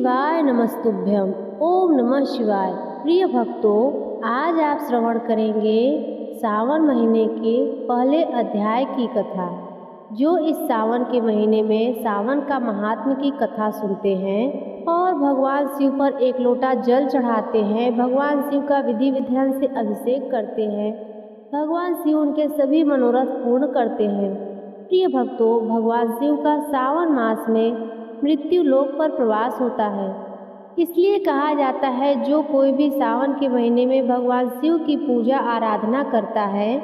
शिवाय नमस्तुभ्यम। ओम नमः शिवाय। प्रिय भक्तों, आज आप श्रवण करेंगे सावन महीने के पहले अध्याय की कथा। जो इस सावन के महीने में सावन का महात्म्य की कथा सुनते हैं और भगवान शिव पर एक लोटा जल चढ़ाते हैं, भगवान शिव का विधि विधान से अभिषेक करते हैं, भगवान शिव उनके सभी मनोरथ पूर्ण करते हैं। प्रिय भक्तों, भगवान शिव का सावन मास में मृत्यु लोक पर प्रवास होता है। इसलिए कहा जाता है जो कोई भी सावन के महीने में भगवान शिव की पूजा आराधना करता है,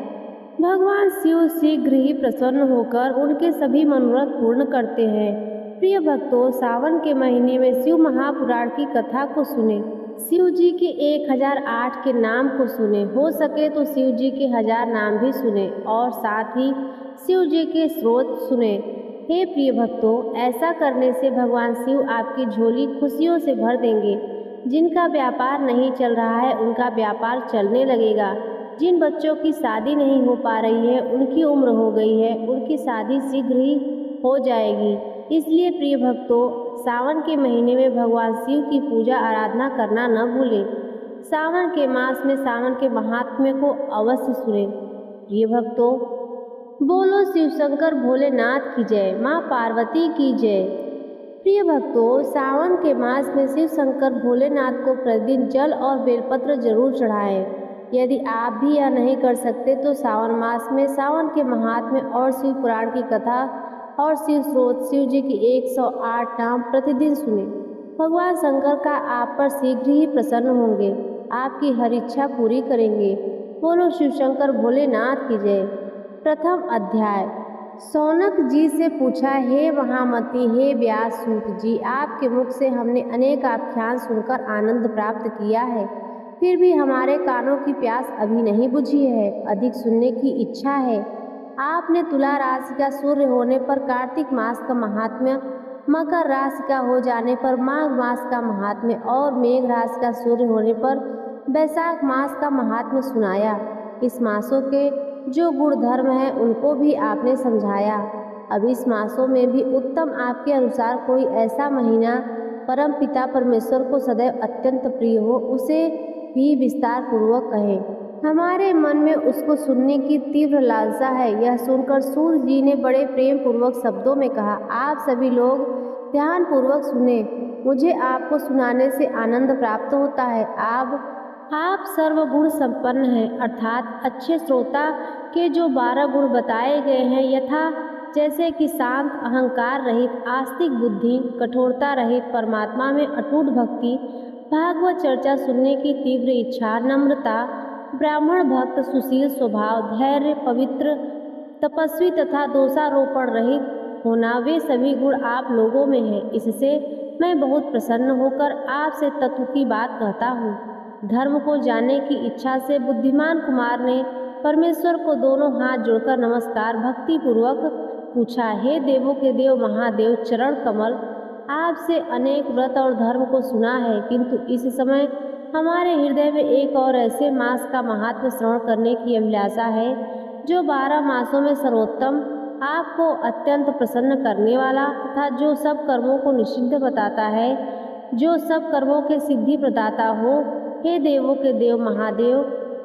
भगवान शिव शीघ्र ही प्रसन्न होकर उनके सभी मनोरथ पूर्ण करते हैं। प्रिय भक्तों, सावन के महीने में शिव महापुराण की कथा को सुने, शिव जी के 1008 के नाम को सुने, हो सके तो शिव जी के 1000 नाम भी सुने और साथ ही शिव जी के स्रोत सुने। हे प्रिय भक्तों, ऐसा करने से भगवान शिव आपकी झोली खुशियों से भर देंगे। जिनका व्यापार नहीं चल रहा है उनका व्यापार चलने लगेगा। जिन बच्चों की शादी नहीं हो पा रही है, उनकी उम्र हो गई है, उनकी शादी शीघ्र ही हो जाएगी। इसलिए प्रिय भक्तों, सावन के महीने में भगवान शिव की पूजा आराधना करना न भूलें। सावन के मास में सावन के महात्म्य को अवश्य सुनें। प्रिय भक्तों, बोलो शिव शंकर भोलेनाथ की जय, माँ पार्वती की जय। प्रिय भक्तों, सावन के मास में शिव शंकर भोलेनाथ को प्रतिदिन जल और बेलपत्र जरूर चढ़ाएं। यदि आप भी यह नहीं कर सकते तो सावन मास में सावन के महात्म्य और शिव पुराण की कथा और शिव स्रोत शिव जी की 108 नाम प्रतिदिन सुने। भगवान शंकर का आप पर शीघ्र ही प्रसन्न होंगे, आपकी हर इच्छा पूरी करेंगे। बोलो शिव शंकर भोलेनाथ की जय। प्रथम अध्याय। सौनक जी से पूछा, हे महामती, हे व्यास सूत जी, आपके मुख से हमने अनेक आख्यान सुनकर आनंद प्राप्त किया है, फिर भी हमारे कानों की प्यास अभी नहीं बुझी है, अधिक सुनने की इच्छा है। आपने तुला राशि का सूर्य होने पर कार्तिक मास का महात्म्य, मकर राशि का हो जाने पर माघ मास का महात्म्य और मेघ राशि का सूर्य होने पर वैशाख मास का महात्म्य सुनाया। इस मासों के जो गुण धर्म है उनको भी आपने समझाया। अब इस मासों में भी उत्तम आपके अनुसार कोई ऐसा महीना परम पिता परमेश्वर को सदैव अत्यंत प्रिय हो, उसे भी विस्तार पूर्वक कहें। हमारे मन में उसको सुनने की तीव्र लालसा है। यह सुनकर सूर्य जी ने बड़े प्रेम पूर्वक शब्दों में कहा, आप सभी लोग ध्यान पूर्वक सुने, मुझे आपको सुनाने से आनंद प्राप्त होता है। आप सर्वगुण संपन्न हैं, अर्थात अच्छे श्रोता के जो 12 गुण बताए गए हैं, यथा जैसे कि शांत, अहंकार रहित, आस्तिक बुद्धि, कठोरता रहित, परमात्मा में अटूट भक्ति, भागवत चर्चा सुनने की तीव्र इच्छा, नम्रता, ब्राह्मण भक्त, सुशील स्वभाव, धैर्य, पवित्र, तपस्वी तथा दोषारोपण रहित होना, वे सभी गुण आप लोगों में हैं। इससे मैं बहुत प्रसन्न होकर आपसे तत्व की बात कहता हूँ। धर्म को जानने की इच्छा से बुद्धिमान कुमार ने परमेश्वर को दोनों हाथ जोड़कर नमस्कार भक्ति पूर्वक पूछा, हे देवों के देव महादेव चरण कमल, आपसे अनेक व्रत और धर्म को सुना है, किंतु इस समय हमारे हृदय में एक और ऐसे मास का महात्म्य श्रवण करने की अभिलाषा है जो 12 मासों में सर्वोत्तम, आपको अत्यंत प्रसन्न करने वाला तथा जो सब कर्मों को निषिद्ध बताता है, जो सब कर्मों के सिद्धि प्रदाता हो। हे देवों के देव महादेव,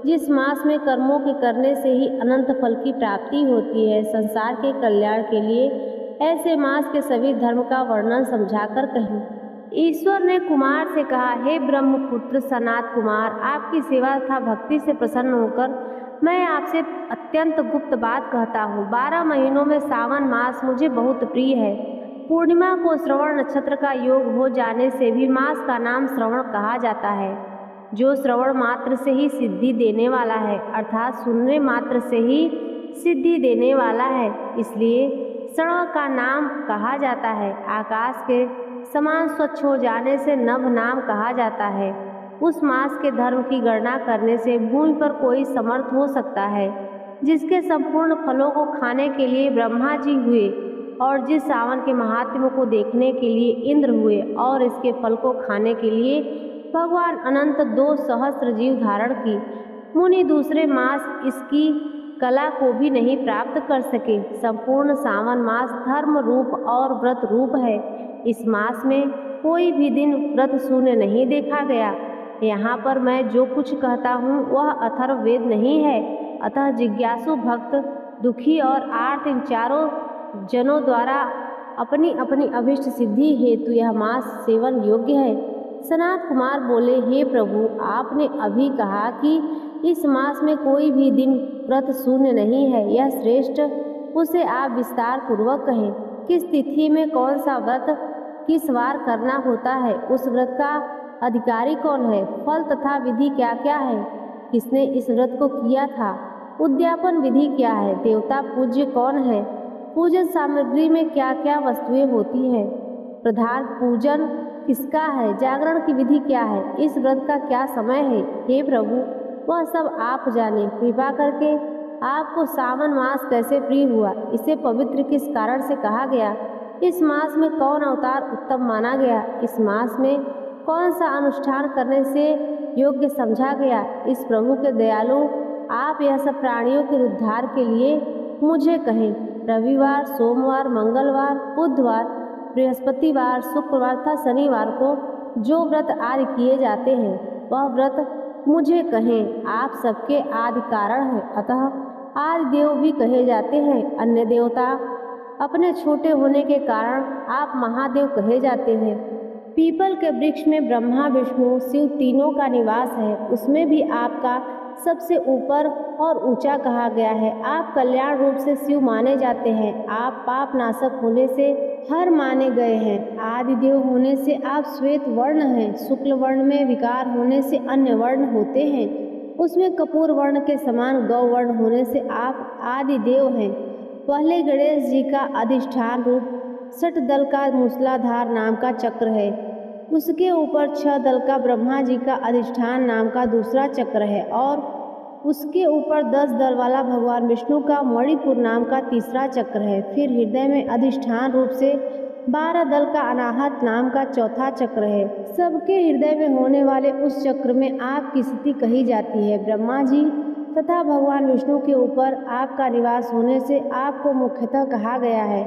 जिस मास में कर्मों के करने से ही अनंत फल की प्राप्ति होती है, संसार के कल्याण के लिए ऐसे मास के सभी धर्म का वर्णन समझाकर कहें। ईश्वर ने कुमार से कहा, हे ब्रह्मपुत्र सनात कुमार, आपकी सेवा तथा भक्ति से प्रसन्न होकर मैं आपसे अत्यंत गुप्त बात कहता हूँ। 12 महीनों में सावन मास मुझे बहुत प्रिय है। पूर्णिमा को श्रवण नक्षत्र का योग हो जाने से भी मास का नाम श्रवण कहा जाता है, जो श्रवण मात्र से ही सिद्धि देने वाला है, अर्थात सुनने मात्र से ही सिद्धि देने वाला है, इसलिए श्रवण का नाम कहा जाता है। आकाश के समान स्वच्छ हो जाने से नभ नाम कहा जाता है। उस मास के धर्म की गणना करने से भूमि पर कोई समर्थ हो सकता है, जिसके संपूर्ण फलों को खाने के लिए ब्रह्मा जी हुए और जिस सावन के महात्म्य को देखने के लिए इंद्र हुए और इसके फल को खाने के लिए भगवान अनंत 2 सहस्त्र जीव धारण की। मुनि दूसरे मास इसकी कला को भी नहीं प्राप्त कर सके। संपूर्ण सावन मास धर्म रूप और व्रत रूप है। इस मास में कोई भी दिन व्रत शून्य नहीं देखा गया। यहाँ पर मैं जो कुछ कहता हूँ वह अथर्ववेद नहीं है। अतः जिज्ञासु भक्त, दुखी और आर्त इन चारों जनों द्वारा अपनी अपनी अभिष्ट सिद्धि हेतु यह मास सेवन योग्य है। सनत कुमार बोले, हे प्रभु, आपने अभी कहा कि इस मास में कोई भी दिन व्रत शून्य नहीं है, यह श्रेष्ठ, उसे आप विस्तार पूर्वक कहें। किस तिथि में कौन सा व्रत किस वार करना होता है, उस व्रत का अधिकारी कौन है, फल तथा विधि क्या क्या है, किसने इस व्रत को किया था, उद्यापन विधि क्या है, देवता पूज्य कौन है, पूजन सामग्री में क्या क्या वस्तुएं होती हैं, प्रधान पूजन किसका है, जागरण की विधि क्या है, इस व्रत का क्या समय है। हे प्रभु, वह सब आप जाने। कृपा करके आपको सावन मास कैसे प्रिय हुआ, इसे पवित्र किस कारण से कहा गया, इस मास में कौन अवतार उत्तम माना गया, इस मास में कौन सा अनुष्ठान करने से योग्य समझा गया। इस प्रभु के दयालु आप यह सब प्राणियों के उद्धार के लिए मुझे कहें। रविवार, सोमवार, मंगलवार, बुधवार, बृहस्पतिवार, शुक्रवार तथा शनिवार को जो व्रत आदि किए जाते हैं वह व्रत मुझे कहें। आप सबके आदि कारण हैं, अतः आदि देव भी कहे जाते हैं। अन्य देवता अपने छोटे होने के कारण आप महादेव कहे जाते हैं। पीपल के वृक्ष में ब्रह्मा, विष्णु, शिव तीनों का निवास है, उसमें भी आपका सबसे ऊपर और ऊंचा कहा गया है। आप कल्याण रूप से शिव माने जाते हैं। आप पाप नाशक होने से हर माने गए हैं। आदि देव होने से आप श्वेत वर्ण हैं। शुक्ल वर्ण में विकार होने से अन्य वर्ण होते हैं। उसमें कपूर वर्ण के समान गौ वर्ण होने से आप आदि देव हैं। पहले गणेश जी का अधिष्ठान रूप 6 दल का मूसलाधार नाम का चक्र है। उसके ऊपर 6 दल का ब्रह्मा जी का अधिष्ठान नाम का दूसरा चक्र है और उसके ऊपर 10 दल वाला भगवान विष्णु का मणिपुर नाम का तीसरा चक्र है। फिर हृदय में अधिष्ठान रूप से 12 दल का अनाहत नाम का चौथा चक्र है। सबके हृदय में होने वाले उस चक्र में आपकी स्थिति कही जाती है। ब्रह्मा जी तथा भगवान विष्णु के ऊपर आपका निवास होने से आपको मुख्यतः कहा गया है।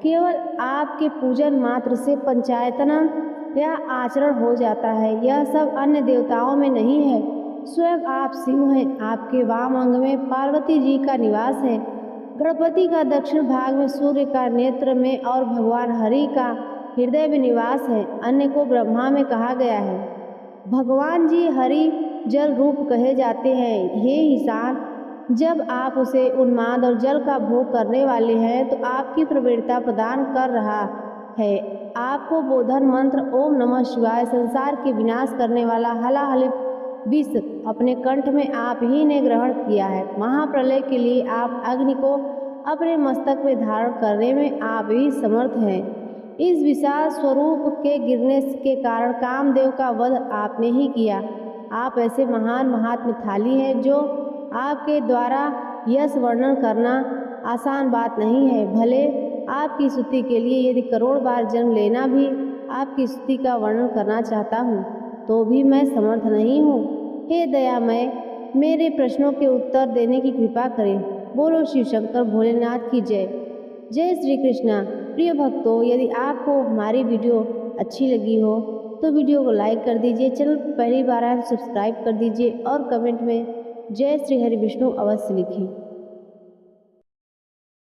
केवल आपके पूजन मात्र से पंचायतना या आचरण हो जाता है। यह सब अन्य देवताओं में नहीं है। स्वयं आप शिव हैं। आपके वाम अंग में पार्वती जी का निवास है। गणपति का दक्षिण भाग में सूर्य का नेत्र में और भगवान हरि का हृदय में निवास है। अन्य को ब्रह्मा में कहा गया है। भगवान जी हरि जल रूप कहे जाते हैं। हे ईशान, जब आप उसे उन्माद और जल का भोग करने वाले हैं तो आपकी प्रवीणता प्रदान कर रहा है। आपको बोधन मंत्र ओम नमः शिवाय, संसार के विनाश करने वाला हलाहलित विष अपने कंठ में आप ही ने ग्रहण किया है। महाप्रलय के लिए आप अग्नि को अपने मस्तक में धारण करने में आप ही समर्थ हैं। इस विशाल स्वरूप के गिरने के कारण कामदेव का वध आपने ही किया। आप ऐसे महान महात्म्यशाली हैं जो आपके द्वारा यश वर्णन करना आसान बात नहीं है। भले आपकी स्तुति के लिए यदि करोड़ बार जन्म लेना भी आपकी स्तुति का वर्णन करना चाहता हूँ तो भी मैं समर्थ नहीं हूँ। हे दयामय, मेरे प्रश्नों के उत्तर देने की कृपा करें। बोलो शिव शंकर भोलेनाथ की जय। जय श्री कृष्णा। प्रिय भक्तों, यदि आपको हमारी वीडियो अच्छी लगी हो तो वीडियो को लाइक कर दीजिए, चैनल पर पहली बार आए तो सब्सक्राइब कर दीजिए और कमेंट में जय श्री हरि विष्णु अवश्य लिखें।